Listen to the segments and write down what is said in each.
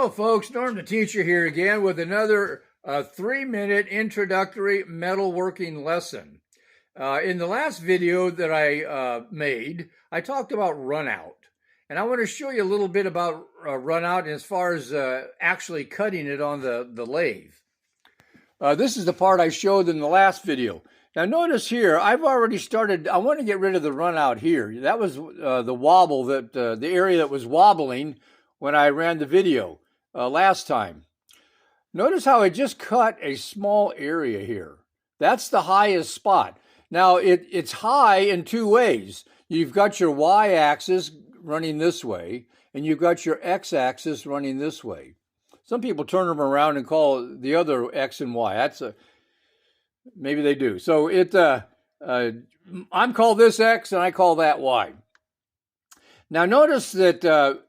Hello folks, Norm the teacher here again with another 3-minute introductory metalworking lesson. In the last video that I made, I talked about runout. And I want to show you a little bit about runout as far as actually cutting it on the lathe. This is the part I showed in the last video. Now notice here, I've already started, I want to get rid of the runout here. That was the wobble, the area that was wobbling when I ran the video last time. Notice how I just cut a small area here. That's the highest spot. Now it's high in two ways. You've got your y-axis running this way, and you've got your x-axis running this way. Some people turn them around and call the other x and y. Maybe they do. So I'm called this x and I call that y. Now notice that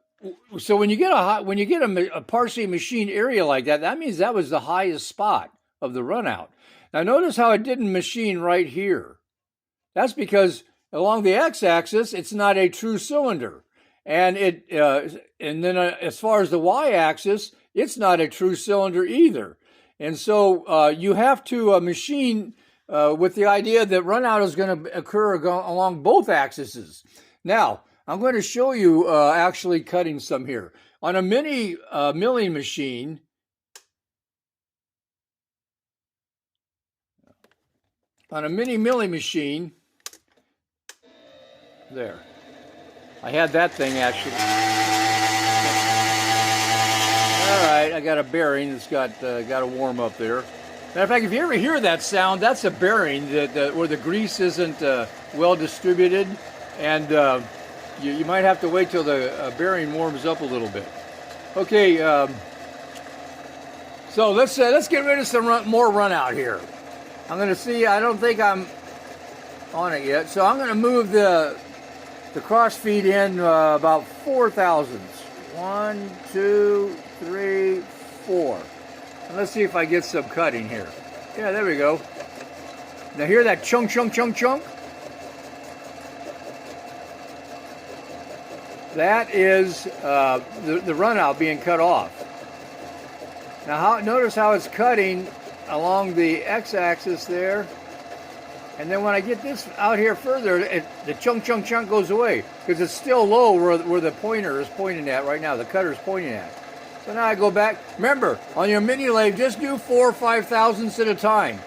so when you get a partially machined area like that, that means that was the highest spot of the runout. Now notice how it didn't machine right here. That's because along the x-axis, it's not a true cylinder, and then as far as the y-axis, it's not a true cylinder either. And so you have to machine with the idea that runout is going to occur along both axes. Now, I'm going to show you actually cutting some here. On a mini milling machine, there. I had that thing actually. All right, I got a bearing that's got to warm up there. Matter of fact, if you ever hear that sound, that's a bearing that where the grease isn't well distributed, and you might have to wait till the bearing warms up a little bit. Okay, so let's get rid of some more runout here. I'm going to see. I don't think I'm on it yet, so I'm going to move the cross feed in about 4 thousandths. 1, 2, 3, 4. And let's see if I get some cutting here. Yeah, there we go. Now hear that chunk, chunk, chunk, chunk? That is the runout being cut off. Now notice how it's cutting along the x-axis there. And then when I get this out here further, the chunk, chunk, chunk goes away because it's still low where the pointer is pointing at right now. The cutter is pointing at. So now I go back. Remember, on your mini lathe, just do 4 or 5 thousandths at a time.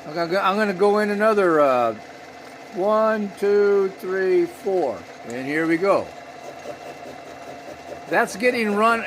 I'm going to go in another 1, 2, 3, 4. And here we go. That's getting run.